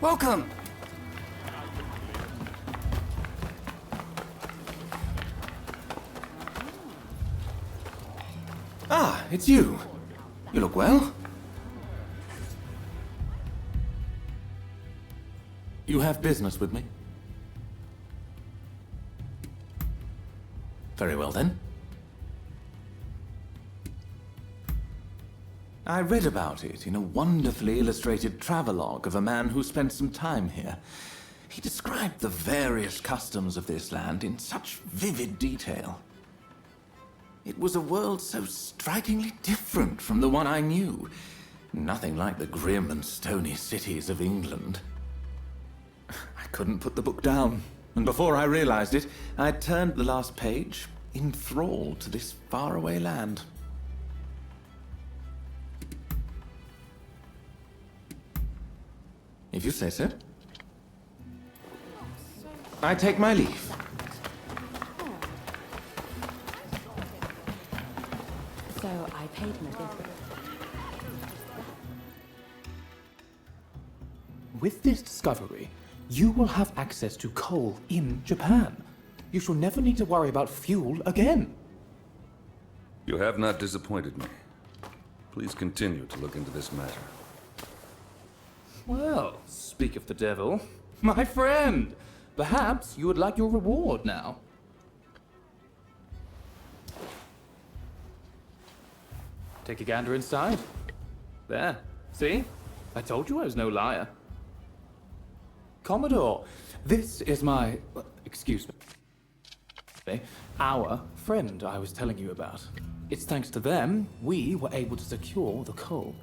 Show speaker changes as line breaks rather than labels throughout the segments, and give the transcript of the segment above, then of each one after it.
Welcome! Ah, it's you. You look well. You have business with me? Very well then. I read about it in a wonderfully illustrated travelogue of a man who spent some time here. He described the various customs of this land in such vivid detail. It was a world so strikingly different from the one I knew. Nothing like the grim and stony cities of England. I couldn't put the book down, and before I realized it, I'd turned the last page, enthralled to this faraway land. If you say so. I take my leave.
So I paid him a visit.
With this discovery, you will have access to coal in Japan. You shall never need to worry about fuel again.
You have not disappointed me. Please continue to look into this matter.
Well, speak of the devil. My friend, perhaps you would like your reward now. Take a gander inside. There, see? I told you I was no liar. Commodore, this is my... excuse me. Our friend I was telling you about. It's thanks to them we were able to secure the coal.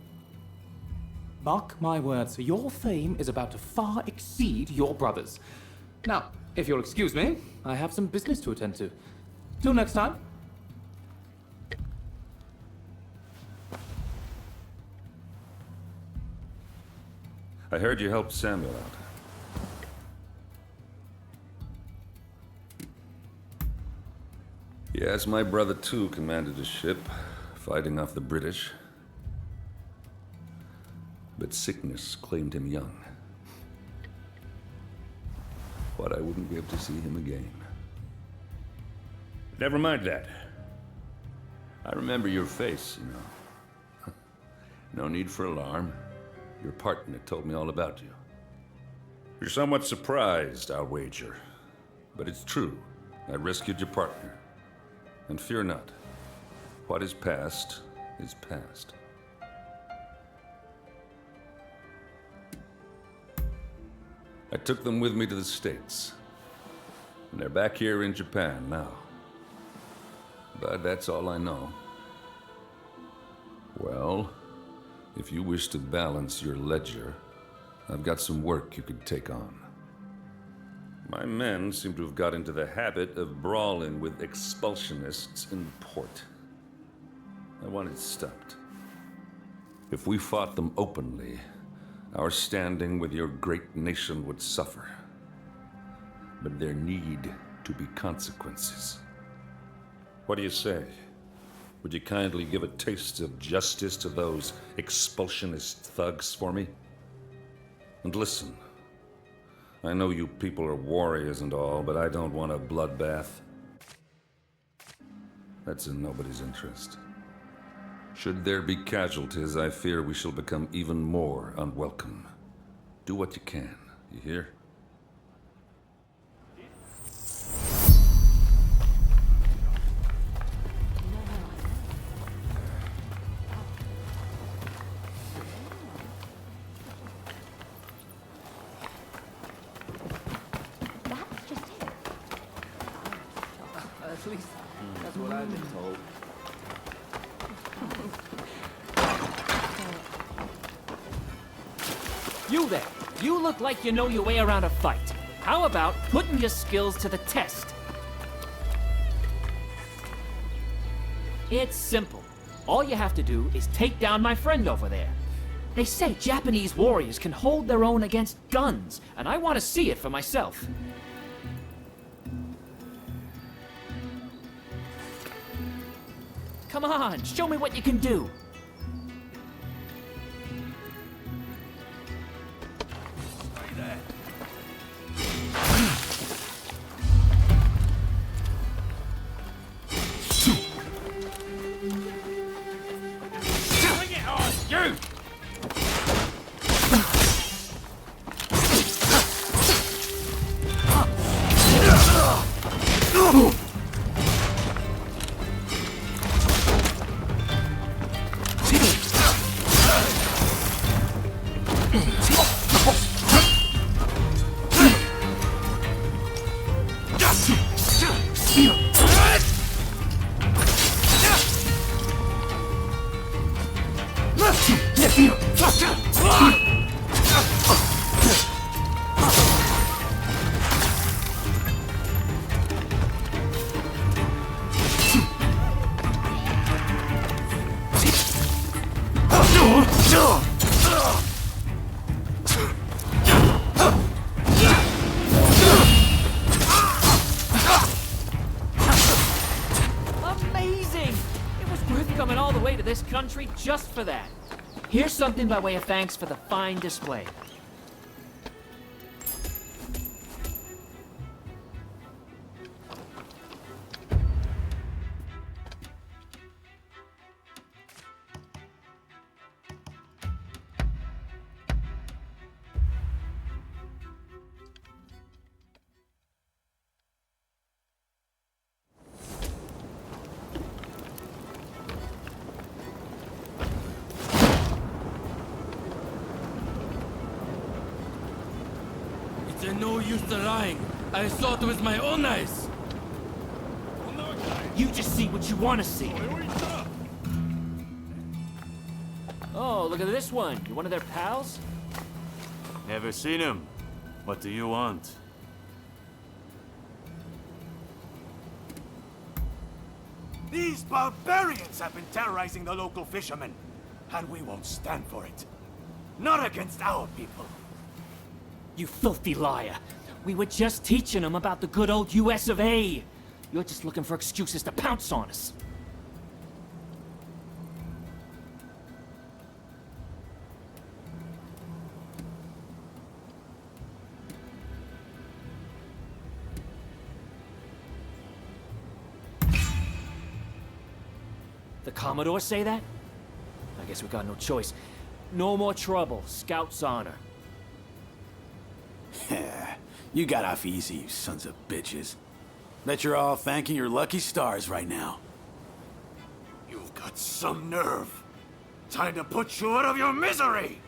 Mark my words, your fame is about to far exceed your brother's. Now, if you'll excuse me, I have some business to attend to. Till next time.
I heard you helped Samuel out. Yes, my brother too commanded a ship, fighting off the British. But sickness claimed him young. But I wouldn't be able to see him again. Never mind that. I remember your face, you know. No need for alarm. Your partner told me all about you. You're somewhat surprised, I'll wager. But it's true. I rescued your partner. And fear not. What is past is past. I took them with me to the States. And they're back here in Japan now. But that's all I know. Well, if you wish to balance your ledger, I've got some work you could take on. My men seem to have got into the habit of brawling with expulsionists in port. I want it stopped. If we fought them openly, our standing with your great nation would suffer. But there need to be consequences. What do you say? Would you kindly give a taste of justice to those expulsionist thugs for me? And listen, I know you people are warriors and all, but I don't want a bloodbath. That's in nobody's interest. Should there be casualties, I fear we shall become even more unwelcome. Do what you can, you hear?
That's just it.
At least that's what I've been told.
You there! You look like you know your way around a fight. How about putting your skills to the test? It's simple. All you have to do is take down my friend over there. They say Japanese warriors can hold their own against guns, and I want to see it for myself. Come on, show me what you can do. Amazing! It was worth coming all the way to this country just for that. Here's something by way of thanks for the fine display.
It's no use to lying. I saw it with my own eyes.
You just see what you want to see. Oh, look at this one. You one of their pals?
Never seen him. What do you want?
These barbarians have been terrorizing the local fishermen, and we won't stand for it. Not against our people.
You filthy liar. We were just teaching them about the good old US of A. You're just looking for excuses to pounce on us. The Commodore say that? I guess we got no choice. No more trouble. Scout's honor.
You got off easy, you sons of bitches. Bet you're all thanking your lucky stars right now. You've got some nerve. Time to put you out of your misery!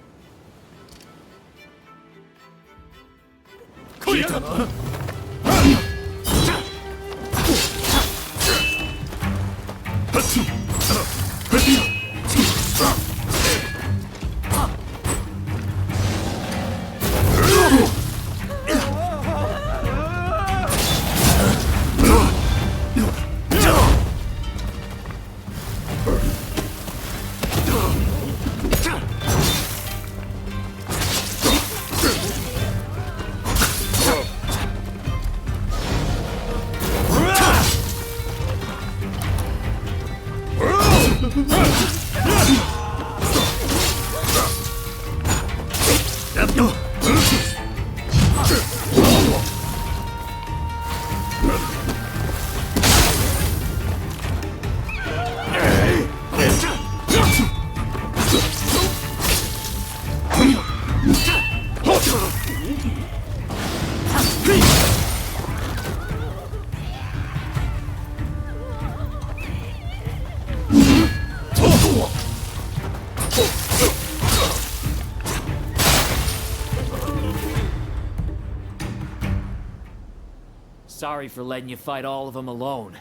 Sorry for letting you fight all of them alone.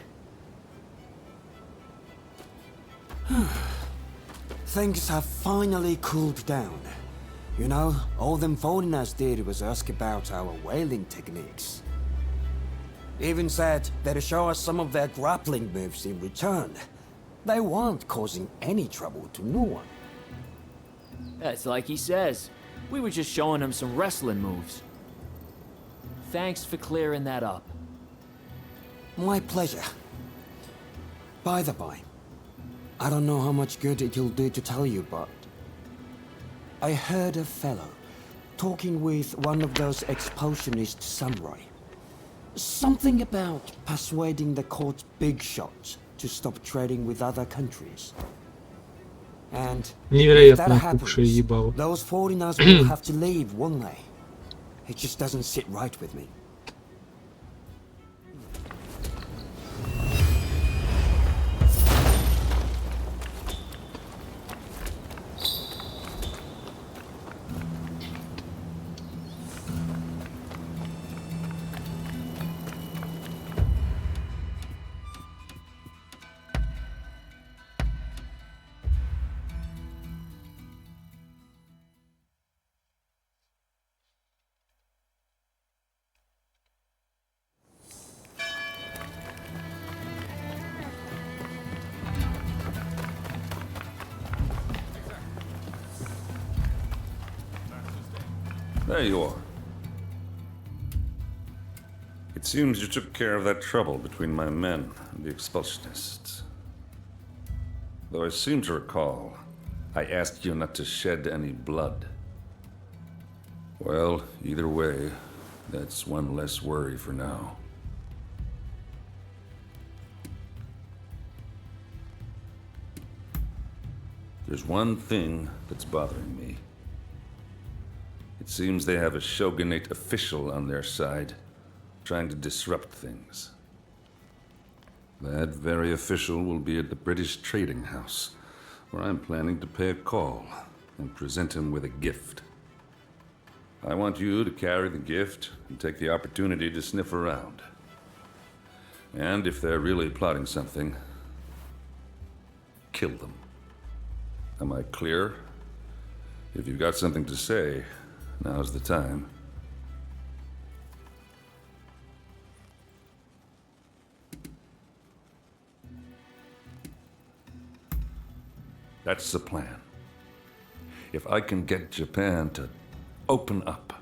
Things have finally cooled down. You know, all them foreigners did was ask about our whaling techniques. Even said they'd show us some of their grappling moves in return. They weren't causing any trouble to no one.
That's like he says. We were just showing him some wrestling moves. Thanks for clearing that up.
My pleasure. By the by, I don't know how much good it'll do to tell you, but I heard a fellow talking with one of those expulsionist samurai. Something about persuading the court's big shots to stop trading with other countries. And if that
Невероятно
happens,
опухшее ебало.
those foreigners will have to leave, won't they? It just doesn't sit right with me.
There you are. It seems you took care of that trouble between my men and the expulsionists. Though I seem to recall, I asked you not to shed any blood. Well, either way, that's one less worry for now. There's one thing that's bothering me. It seems they have a shogunate official on their side, trying to disrupt things. That very official will be at the British Trading House, where I'm planning to pay a call and present him with a gift. I want you to carry the gift and take the opportunity to sniff around. And if they're really plotting something, kill them. Am I clear? If you've got something to say, now's the time. That's the plan. If I can get Japan to open up,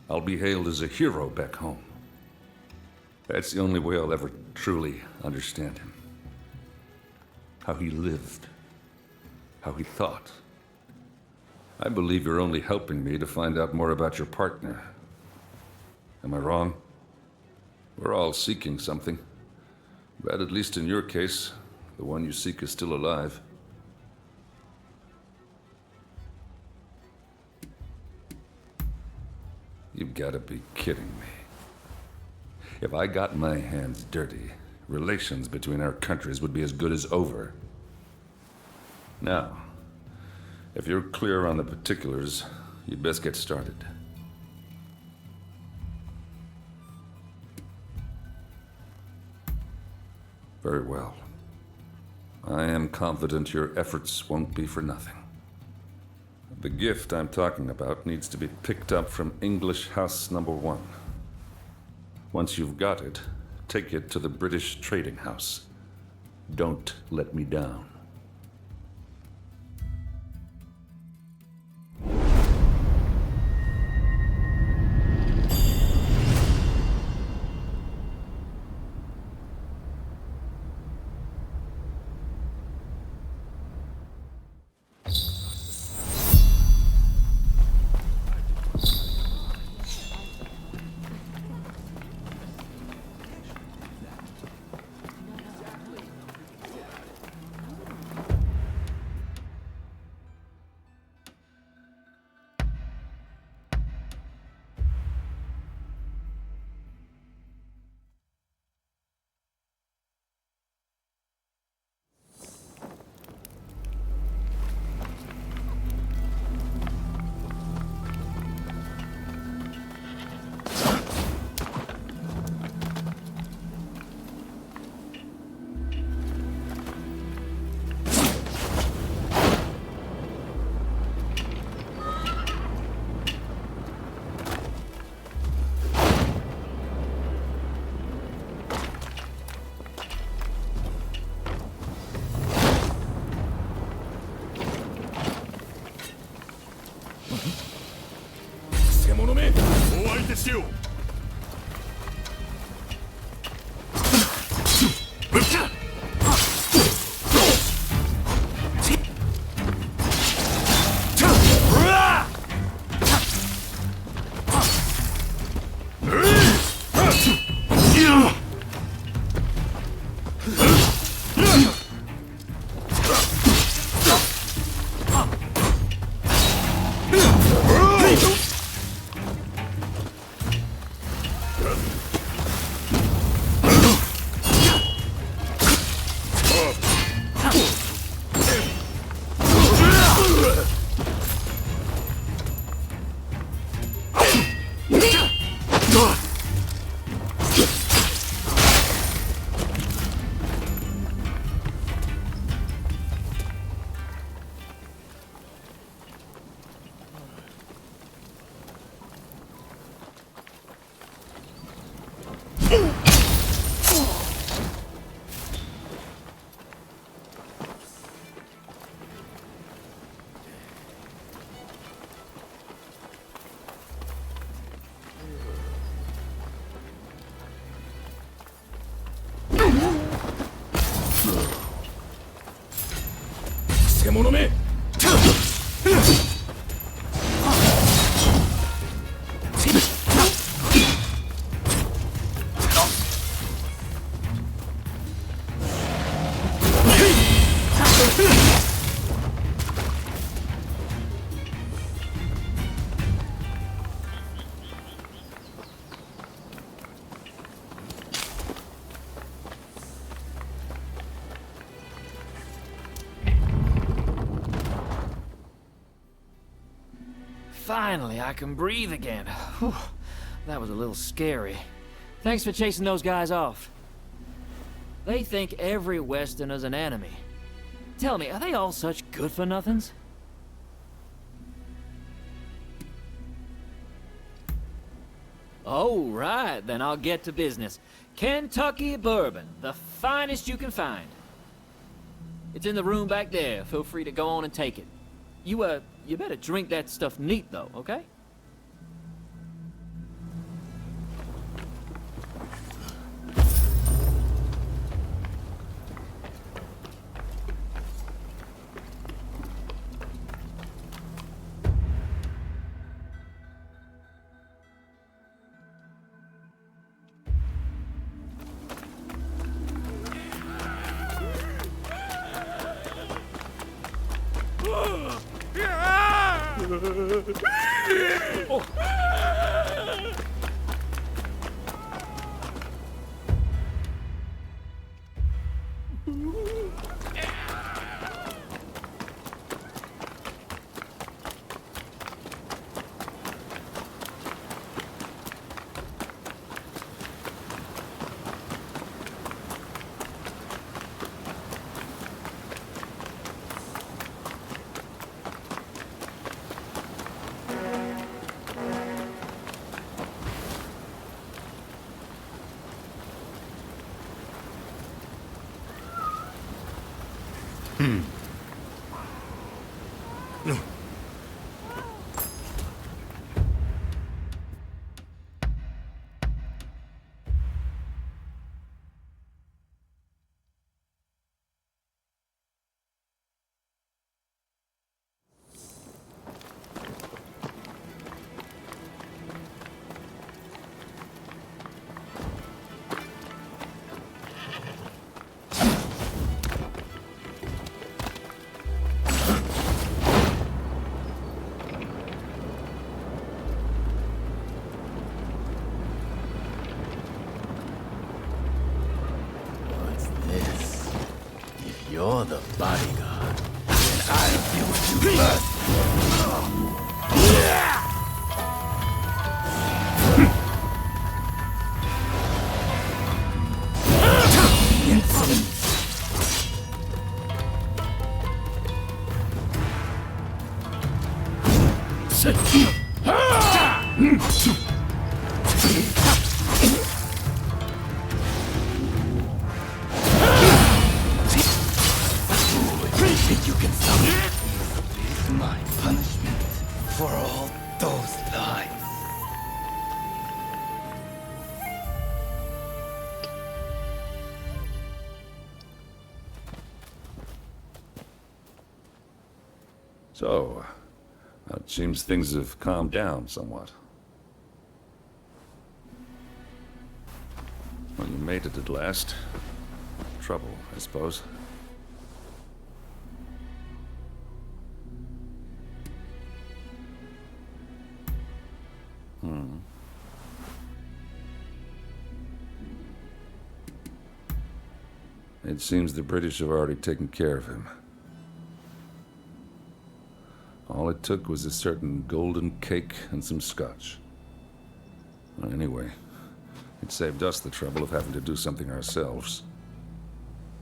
I'll be hailed as a hero back home. That's the only way I'll ever truly understand him. How he lived. How he thought. I believe you're only helping me to find out more about your partner. Am I wrong? We're all seeking something. But at least in your case, the one you seek is still alive. You've got to be kidding me. If I got my hands dirty, relations between our countries would be as good as over. Now, if you're clear on the particulars, you'd best get started. Very well. I am confident your efforts won't be for nothing. The gift I'm talking about needs to be picked up from English House Number 1. Once you've got it, take it to the British Trading House. Don't let me down.
者め。
Finally, I can breathe again. Whew, that was a little scary. Thanks for chasing those guys off. They think every Westerner's an enemy. Tell me, are they all such good-for-nothings? Oh, right, then I'll get to business. Kentucky bourbon, the finest you can find. It's in the room back there. Feel free to go on and take it. You better drink that stuff neat, though, okay?
You're the bodyguard, and I'll deal with you first. You can stop it. This is my punishment for all those lies.
So, it seems things have calmed down somewhat. Well, you made it at last. Trouble, I suppose. It seems the British have already taken care of him. All it took was a certain golden cake and some scotch. Well, anyway, it saved us the trouble of having to do something ourselves.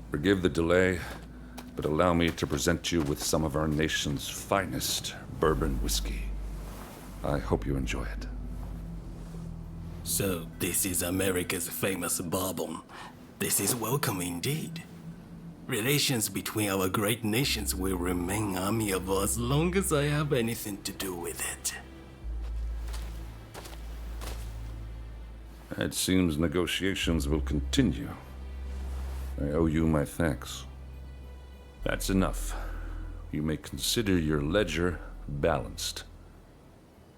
Forgive the delay, but allow me to present you with some of our nation's finest bourbon whiskey. I hope you enjoy it.
So, this is America's famous bourbon. This is welcome indeed. Relations between our great nations will remain amiable as long as I have anything to do with it.
It seems negotiations will continue. I owe you my thanks. That's enough. you may consider your ledger balanced.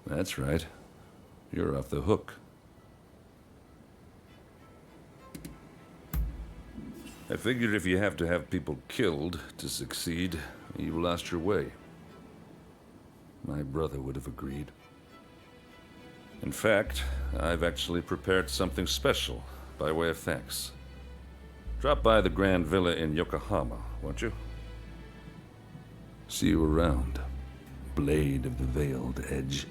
That's right. You're off the hook. I figure if you have to have people killed to succeed, you've lost your way. My brother would have agreed. In fact, I've actually prepared something special by way of thanks. Drop by the Grand Villa in Yokohama, won't you? See you around, Blade of the Veiled Edge.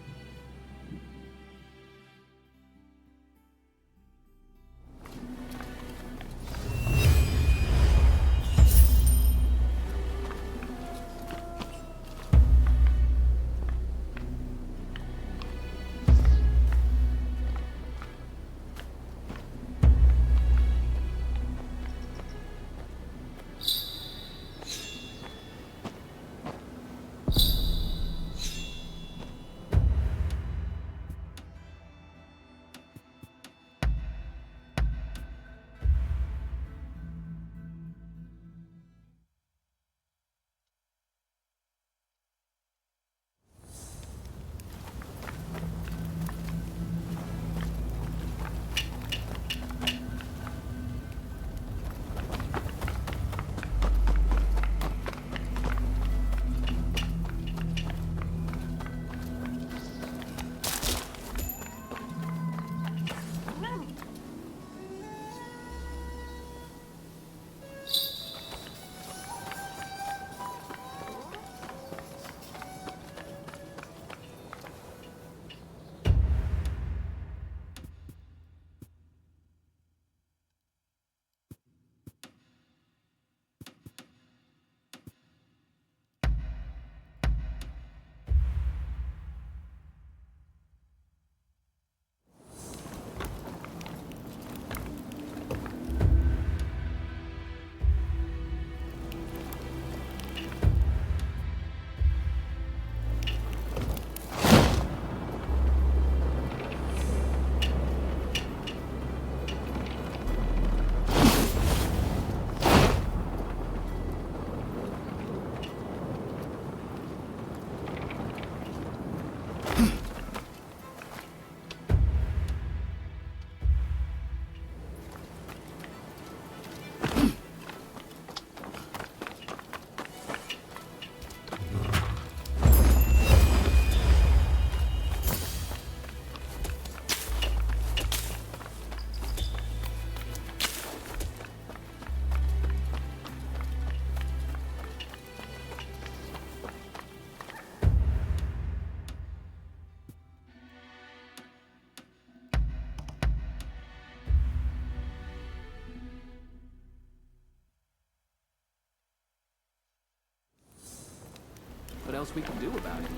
What else we can do about it?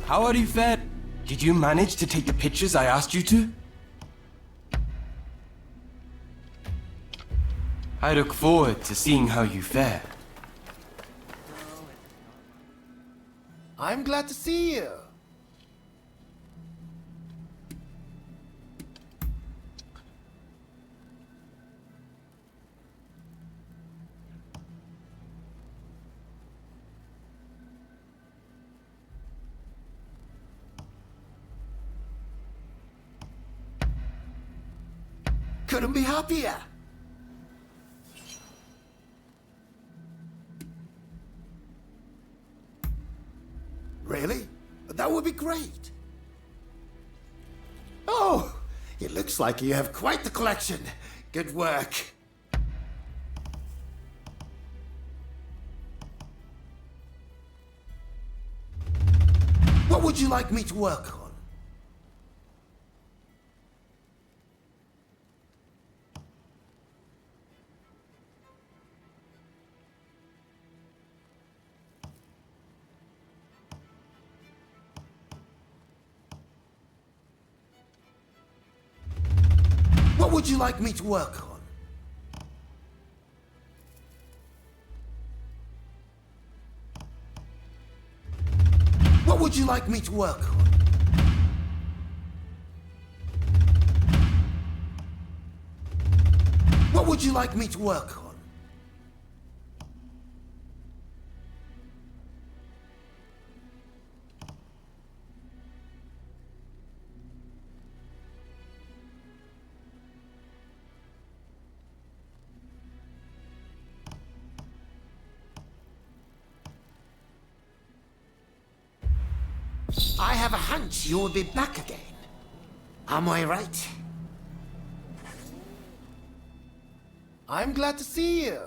How are you fared? Did you manage to take the pictures I asked you to? I look forward to seeing how you fare.
I'm glad to see you. Couldn't be happier. Really? That would be great. Oh, it looks like you have quite the collection. Good work. What would you like me to work on? What would you like me to work on? What would you like me to work on? What would you like me to work on? I have a hunch you will be back again. Am I right?
I'm glad to see you.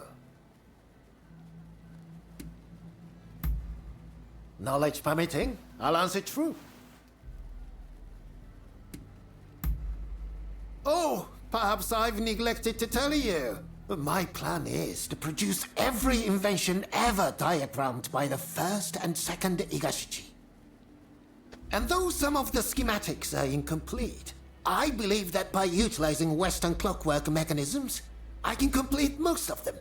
Knowledge permitting, I'll answer true. Oh, perhaps I've neglected to tell you. My plan is to produce every invention ever diagrammed by the first and second Igashichi. And though some of the schematics are incomplete, I believe that by utilizing Western clockwork mechanisms, I can complete most of them.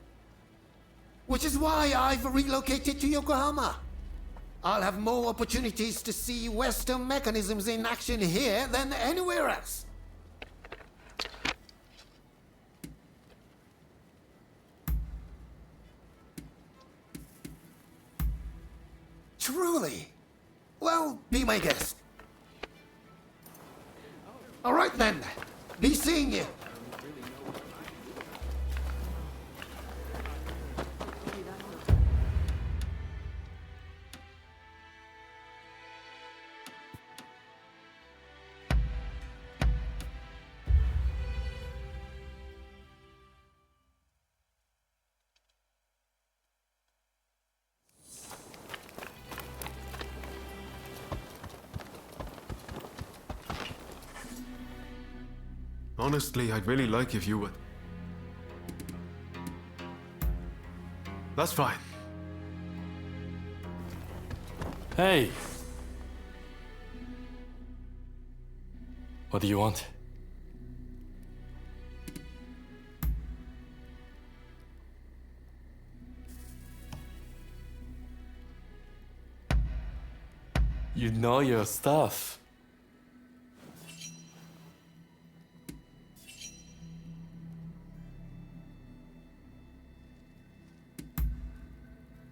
Which is why I've relocated to Yokohama. I'll have more opportunities to see Western mechanisms in action here than anywhere else. Truly? Well, be my guest. All right then. Be seeing you.
Honestly, I'd really like if you would. That's fine.
Hey! What do you want? You know your stuff.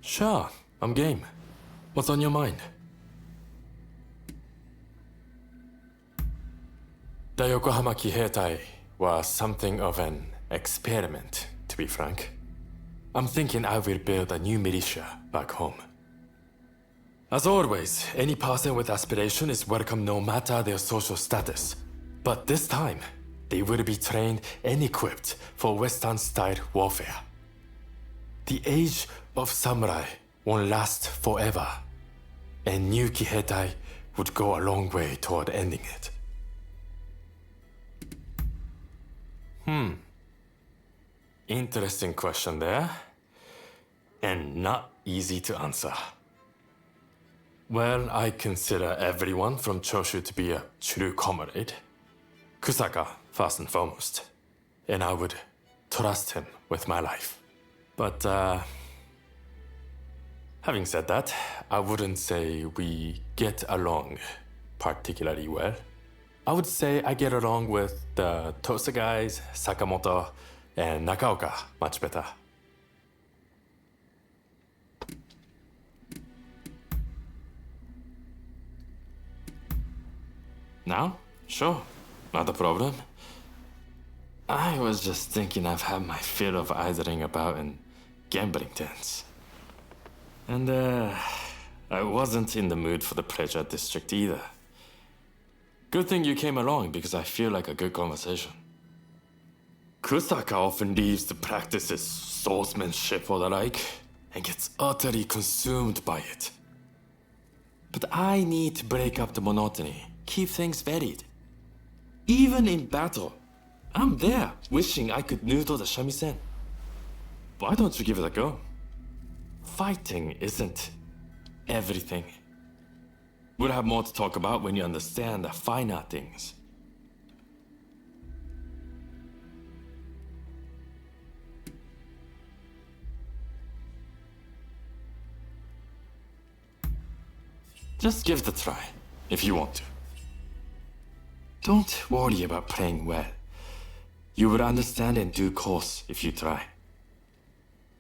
Sure, I'm game. What's on your mind? The Yokohama Kiheitai was something of an experiment, to be frank. I'm thinking I will build a new militia back home. As always, any person with aspiration is welcome no matter their social status. But this time, they will be trained and equipped for Western-style warfare. The age of samurai won't last forever, and new Kiheitai would go a long way toward ending it. Interesting question there, and not easy to answer. Well, I consider everyone from Choshu to be a true comrade. Kusaka, first and foremost, and I would trust him with my life. But, having said that, I wouldn't say we get along particularly well. I would say I get along with the Tosa guys, Sakamoto, and Nakaoka much better. Now? Sure, not a problem. I was just thinking I've had my fill of idling about in gambling dens. And, I wasn't in the mood for the pleasure district either. Good thing you came along because I feel like a good conversation. Kusaka often leaves to practice his swordsmanship or the like, and gets utterly consumed by it. But I need to break up the monotony, keep things varied. Even in battle, I'm there, wishing I could noodle the shamisen. Why don't you give it a go? Fighting isn't everything. We'll have more to talk about when you understand the finer things. Just give it a try, if you want to. Don't worry about playing well. You will understand in due course if you try.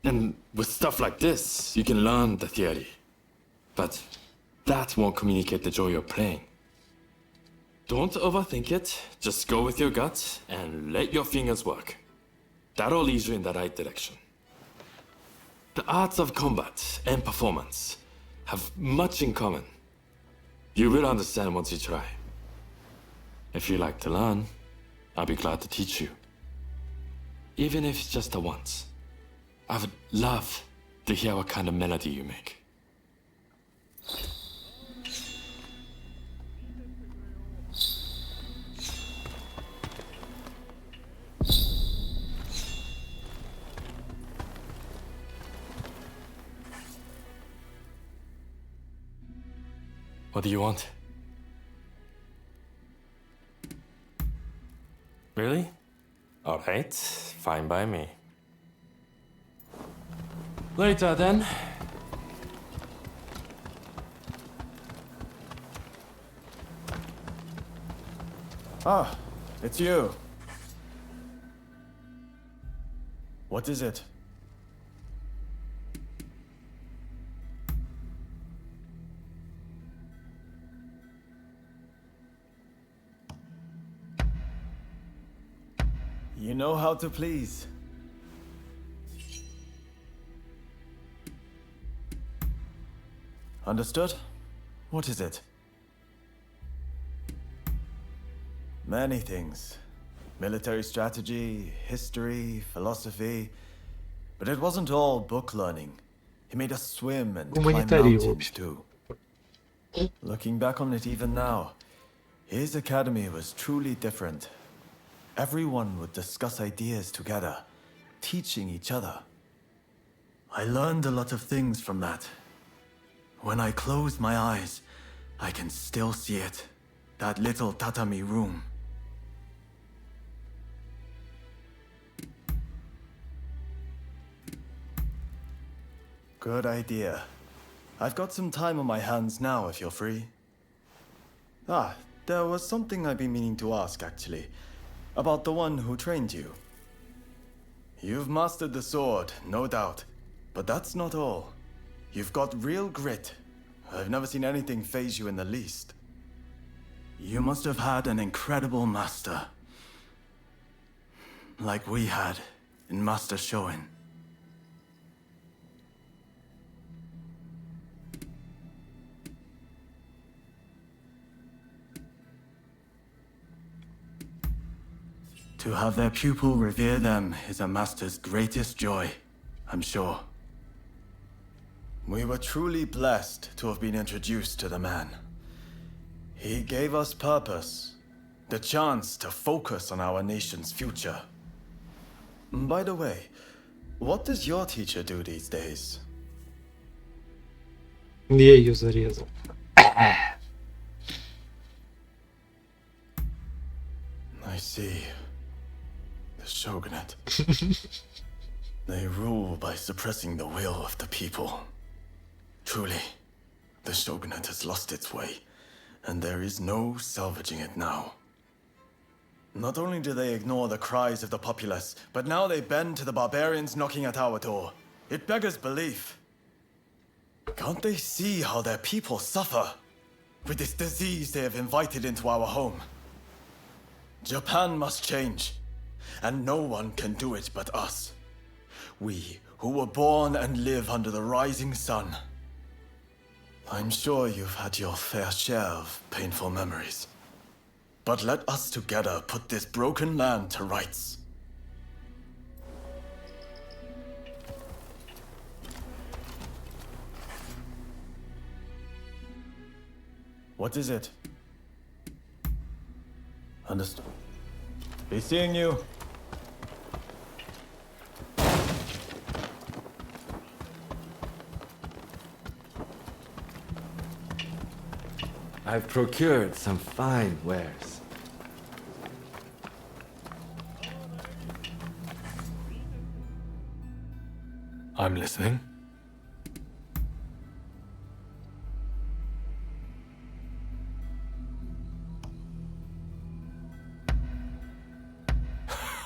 And with stuff like this, you can learn the theory. But that won't communicate the joy of playing. Don't overthink it, just go with your gut and let your fingers work. That'll lead you in the right direction. The arts of combat and performance have much in common. You will understand once you try. If you like to learn, I'll be glad to teach you. Even if it's just a once. I would love to hear what kind of melody you make. What do you want? Really? Alright, fine by me. Later then.
Ah, it's you. What is it? You know how to please. Understood? What is it? Many things. Military strategy, history, philosophy. But it wasn't all book learning. He made us swim and climb
Гуманитарий, в
mountains
общем.
too. Looking back on it even now, his academy was truly different. Everyone would discuss ideas together, teaching each other. I learned a lot of things from that. When I close my eyes, I can still see it. That little tatami room. Good idea. I've got some time on my hands now if you're free. Ah, there was something I've been meaning to ask actually. About the one who trained you. You've mastered the sword, no doubt. But that's not all. You've got real grit. I've never seen anything faze you in the least. You must have had an incredible master. Like we had in Master Shoin. To have their pupil revere them is a master's greatest joy, I'm sure. We were truly blessed to have been introduced to the man. He gave us purpose, the chance to focus on our nation's future. By the way, what does your teacher do these days?
Я ее зарезал.
I see. The shogunate. They rule by suppressing the will of the people. Truly, the shogunate has lost its way, and there is no salvaging it now. Not only do they ignore the cries of the populace, but now they bend to the barbarians knocking at our door. It beggars belief. Can't they see how their people suffer with this disease they have invited into our home? Japan must change. And no one can do it but us. We, who were born and live under the rising sun. I'm sure you've had your fair share of painful memories. But let us together put this broken land to rights. What is it? Understood. Be seeing you.
I've procured some fine wares.
I'm listening.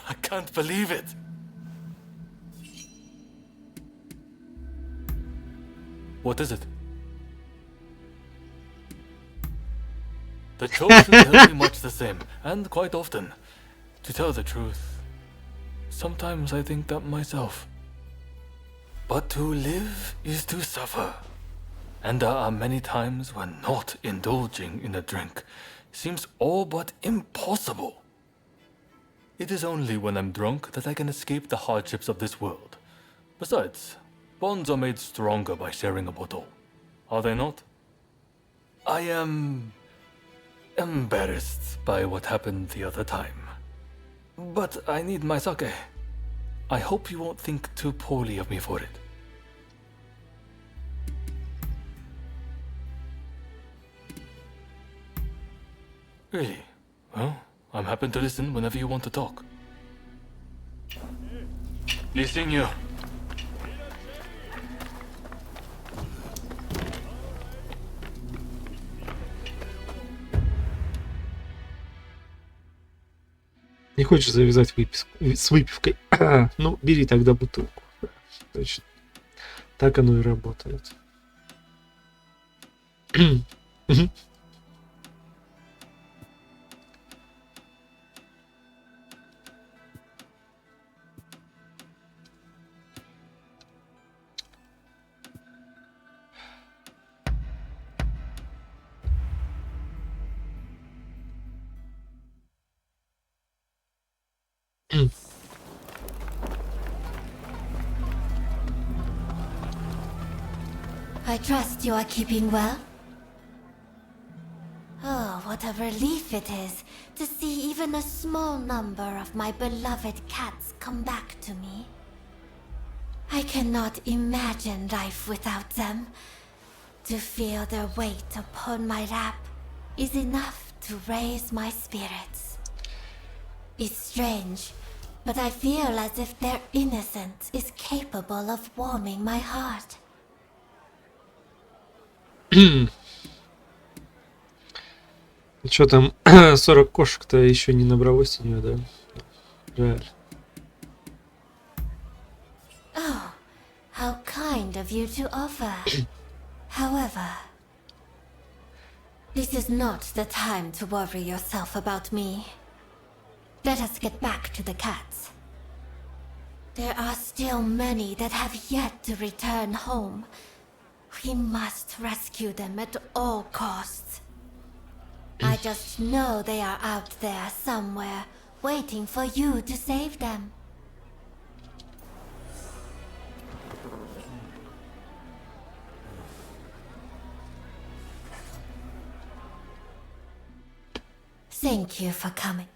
I can't believe it. What is it? The chosen tell me much the same, and quite often. To tell the truth, sometimes I think that myself. But to live is to suffer. And there are many times when not indulging in a drink seems all but impossible. It is only when I'm drunk that I can escape the hardships of this world. Besides, bonds are made stronger by sharing a bottle, are they not? I am embarrassed by what happened the other time. But I need my sake. I hope you won't think too poorly of me for it. Really? Well, I'm happy to listen whenever you want to talk. Listen you.
Не хочешь завязать с выпивкой? Ну, бери тогда бутылку. Точно. Так оно и работает.
I trust you are keeping well. Oh, what a relief it is to see even a small number of my beloved cats come back to me. I cannot imagine life without them. To feel their weight upon my lap is enough to raise my spirits. It's strange, but I feel as if their innocence is capable of warming my heart.
Что там, 40 кошек-то еще не набралось у нее, да? Жаль.
Oh, how kind of you to offer. However, this is not the time to worry yourself about me. Let us get back to the cats. There are still many that have yet to return home. We must rescue them at all costs. I just know they are out there somewhere, waiting for you to save them. Thank you for coming.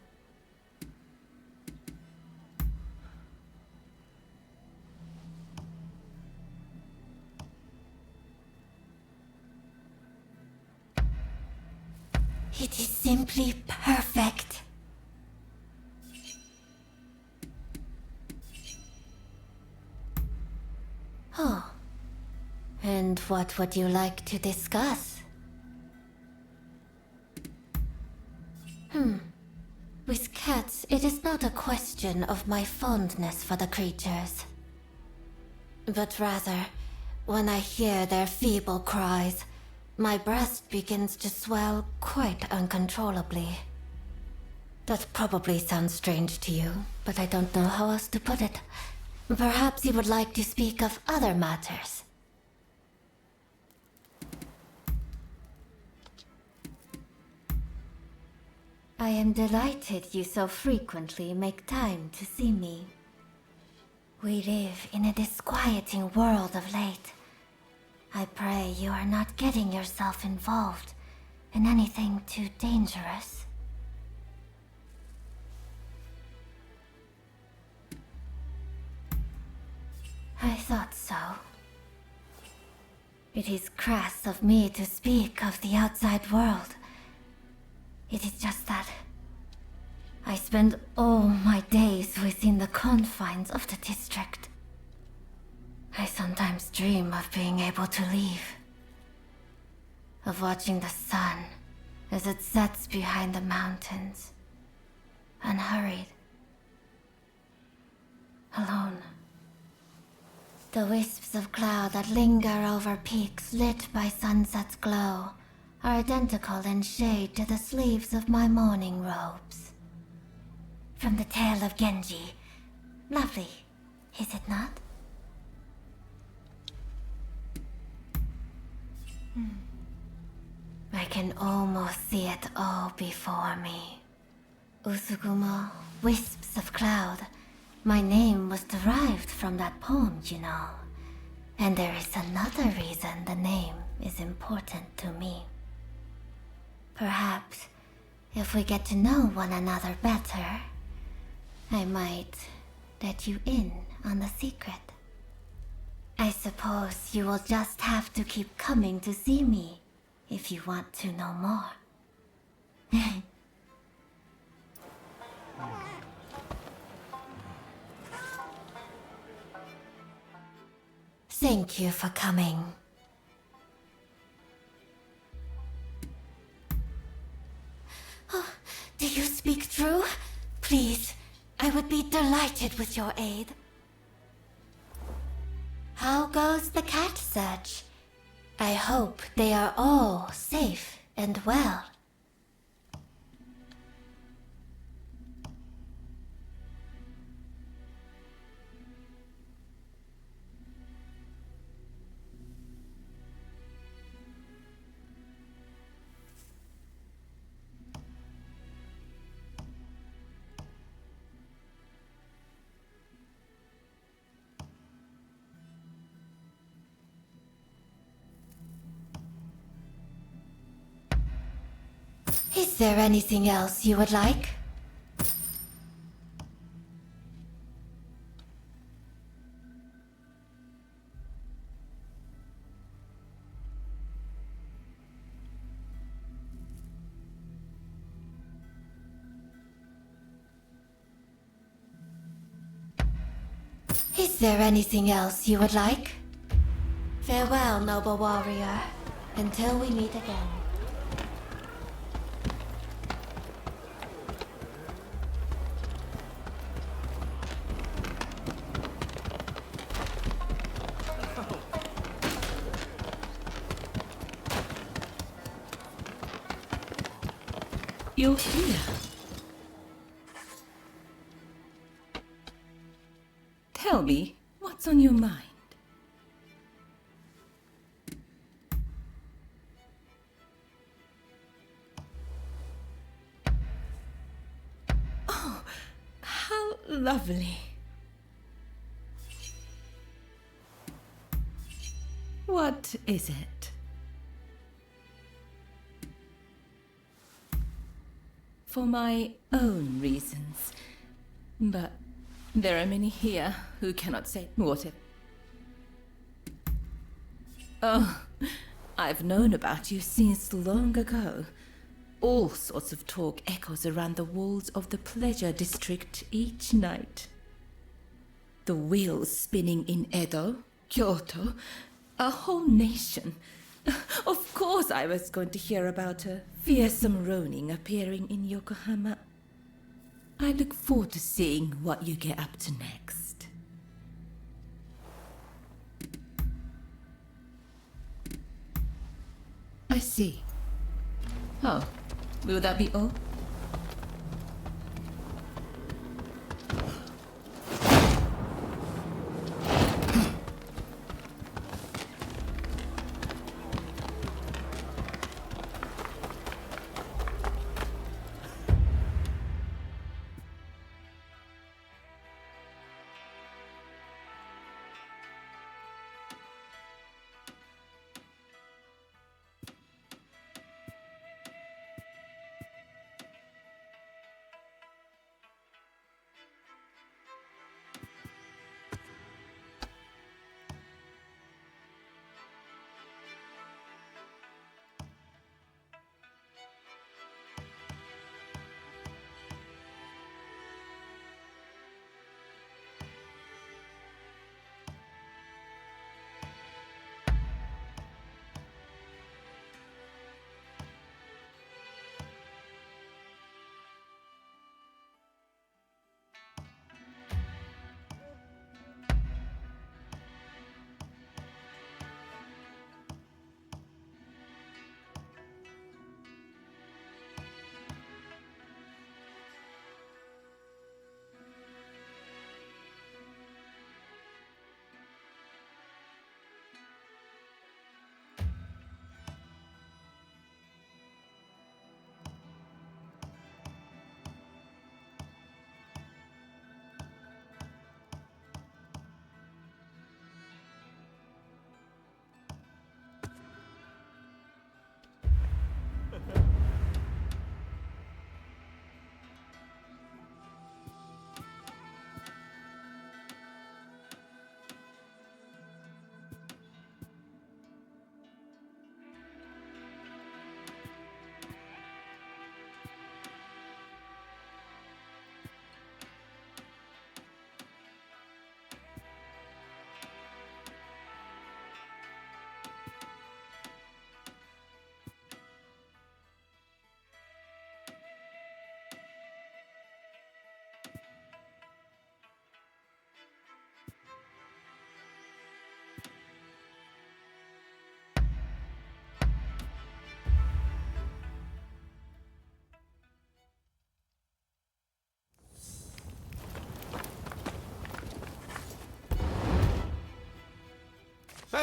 It is simply perfect. Oh. And what would you like to discuss? With cats, it is not a question of my fondness for the creatures. But rather, when I hear their feeble cries, my breast begins to swell quite uncontrollably. That probably sounds strange to you, but I don't know how else to put it. Perhaps you would like to speak of other matters. I am delighted you so frequently make time to see me. We live in a disquieting world of late. I pray you are not getting yourself involved in anything too dangerous. I thought so. It is crass of me to speak of the outside world. It is just that I spend all my days within the confines of the district. I sometimes dream of being able to leave. Of watching the sun as it sets behind the mountains. Unhurried. Alone. The wisps of cloud that linger over peaks lit by sunset's glow are identical in shade to the sleeves of my mourning robes. From the tale of Genji. Lovely, is it not? I can almost see it all before me. Usugumo, wisps of cloud. My name was derived from that poem, you know. And there is another reason the name is important to me. Perhaps, if we get to know one another better, I might let you in on the secret. I suppose you will just have to keep coming to see me if you want to know more. Thank you for coming. Oh, do you speak true? Please, I would be delighted with your aid. How goes the cat search? I hope they are all safe and well. Is there anything else you would like? Is there anything else you would like? Farewell, noble warrior. Until we meet again.
You're here. Tell me, what's on your mind? Oh, how lovely. What is it? For my own reasons. But there are many here who cannot say what it... Oh, I've known about you since long ago. All sorts of talk echoes around the walls of the Pleasure District each night. The wheels spinning in Edo, Kyoto, a whole nation. Of course I was going to hear about a fearsome Ronin appearing in Yokohama. I look forward to seeing what you get up to next. I see. Oh, will that be all?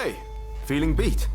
Hey, feeling beat?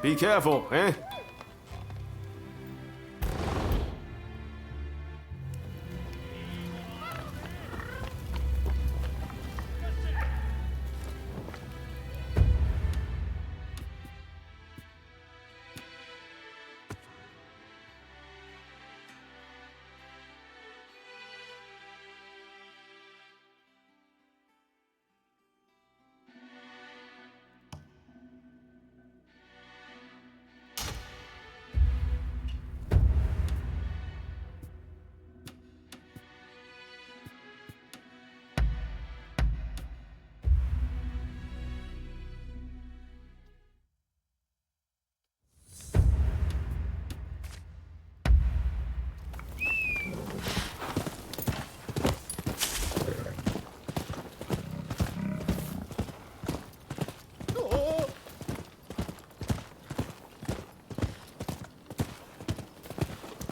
Be careful, eh?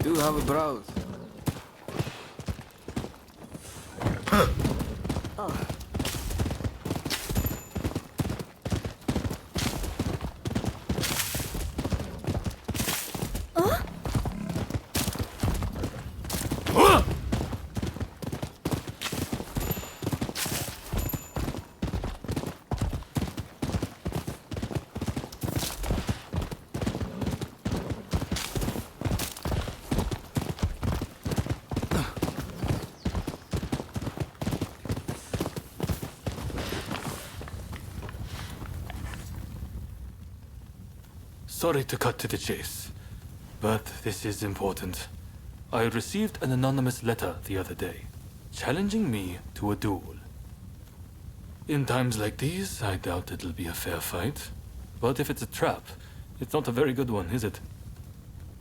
Do have a browse.
Sorry to cut to the chase, but this is important. I received an anonymous letter the other day, challenging me to a duel. In times like these, I doubt it'll be a fair fight. But if it's a trap, it's not a very good one, is it?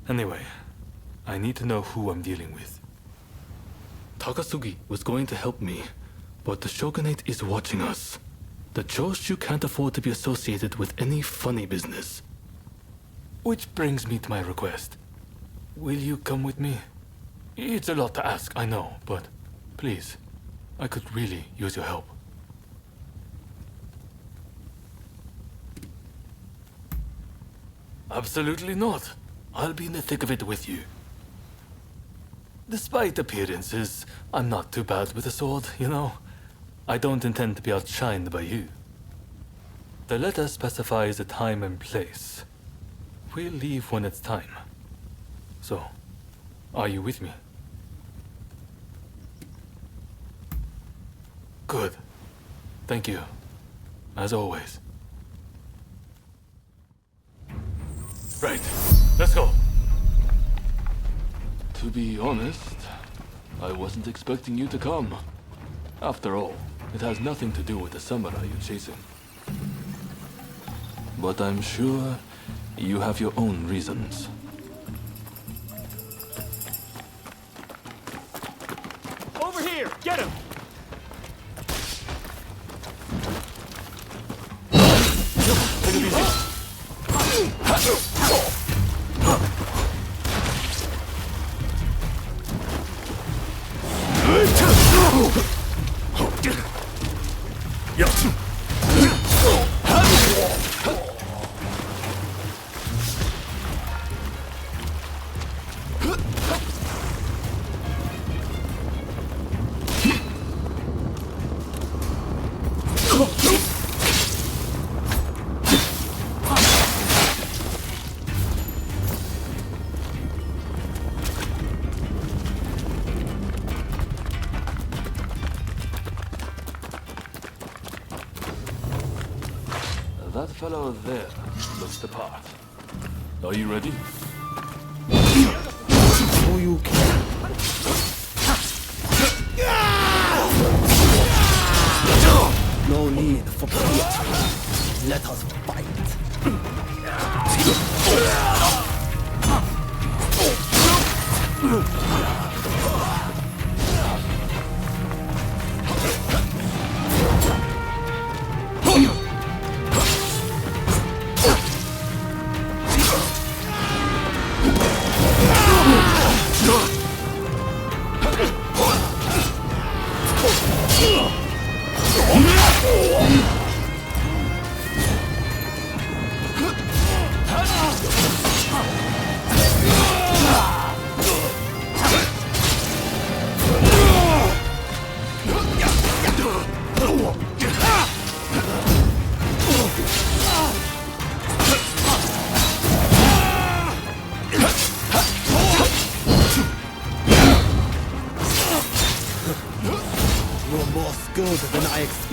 Anyway, I need to know who I'm dealing with. Takasugi was going to help me, but the Shogunate is watching us. The Choshu can't afford to be associated with any funny business. Which brings me to my request. Will you come with me? It's a lot to ask, I know, but please, I could really use your help. Absolutely not. I'll be in the thick of it with you. Despite appearances, I'm not too bad with a sword, you know. I don't intend to be outshined by you. The letter specifies a time and place. We'll leave when it's time. So, are you with me? Good. Thank you. As always. Right. Let's go. To be honest, I wasn't expecting you to come. After all, it has nothing to do with the samurai you're chasing. But I'm sure you have your own reasons.
Over here! Get him!
Take it easy. That fellow there looks the part. Are you ready?
Oh, you can. No need for fear. Let us fight.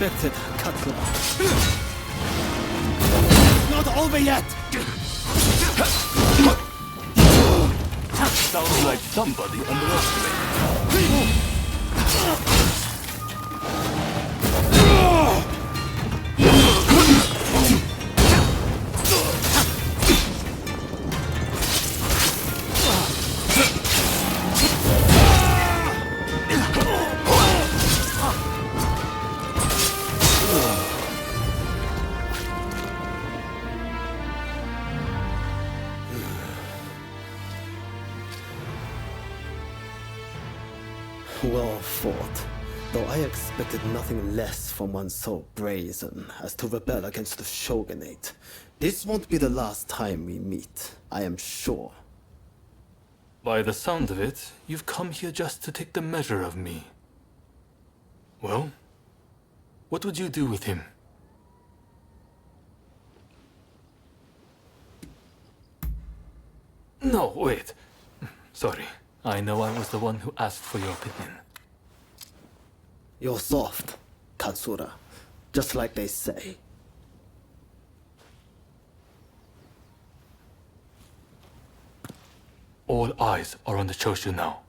expected, Katsura. Not over yet!
Sounds like somebody underestimated me.
Well fought, though I expected nothing less from one so brazen as to rebel against the shogunate. This won't be the last time we meet, I am sure.
By the sound of it, you've come here just to take the measure of me. Well, what would you do with him? No, wait. Sorry. I know I was the one who asked for your opinion.
You're soft, Katsura, just like they say.
All eyes are on the Choshu now.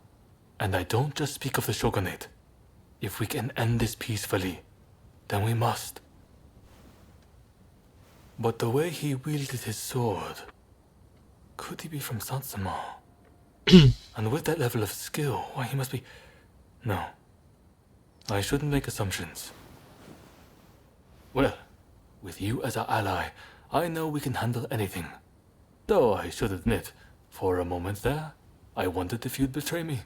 And I don't just speak of the shogunate. If we can end this peacefully, then we must. But the way he wielded his sword... Could he be from Satsuma? And with that level of skill, why he must be... No. I shouldn't make assumptions. Well, with you as our ally, I know we can handle anything. Though I should admit, for a moment there, I wondered if you'd betray me.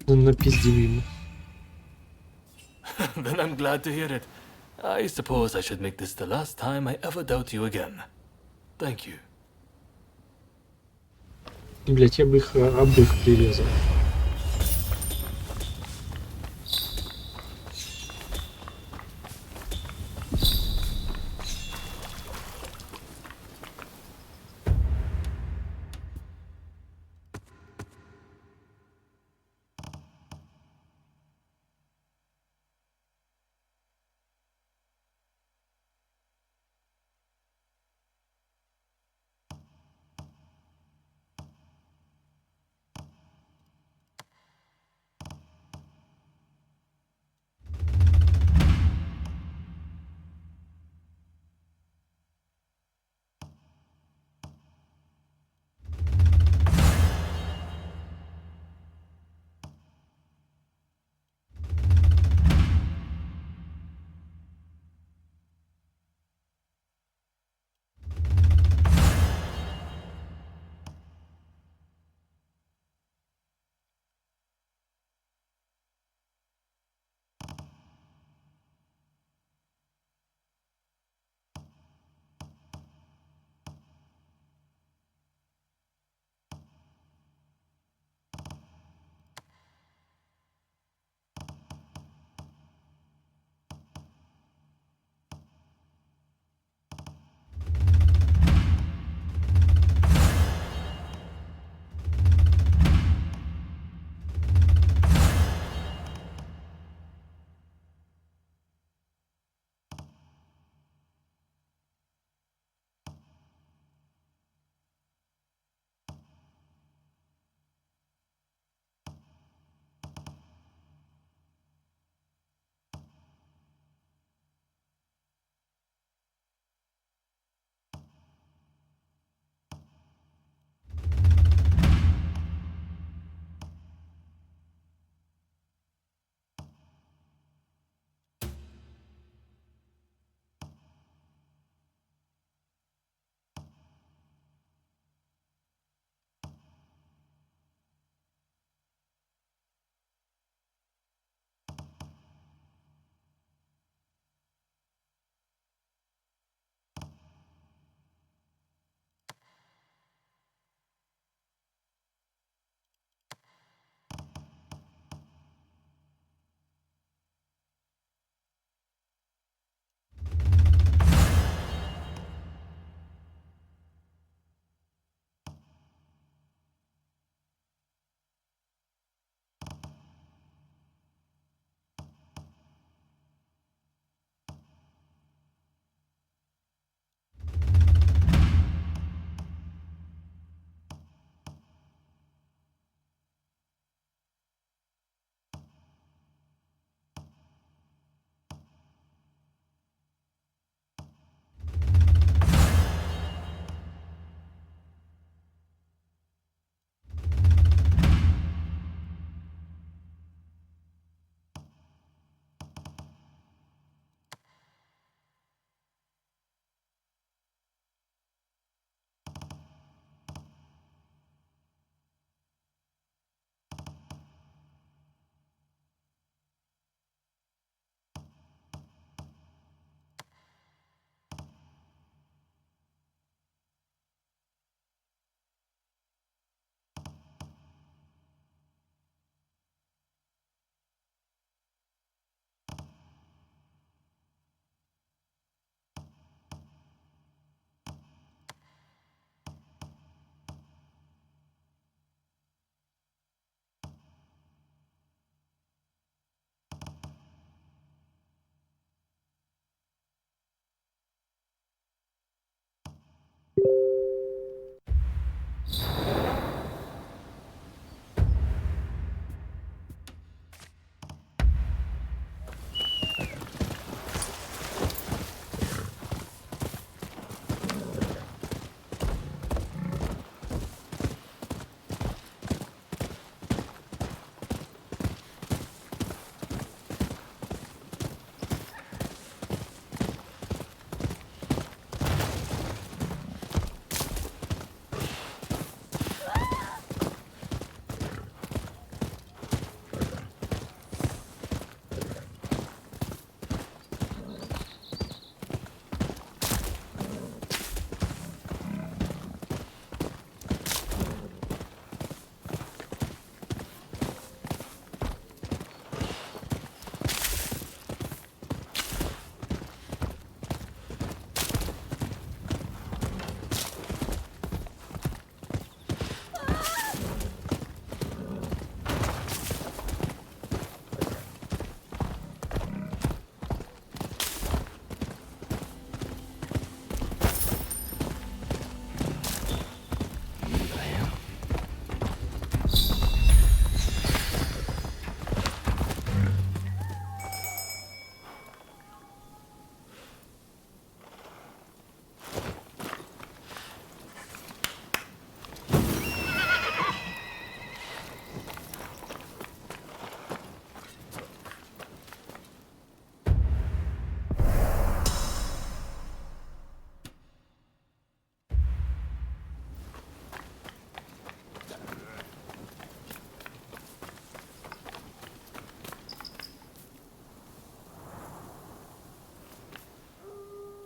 Напиздил ему.
Then I'm glad to hear it. I suppose I should make this the last time I ever doubt you again. Thank you.
Блять, я бы их обоих прирезал.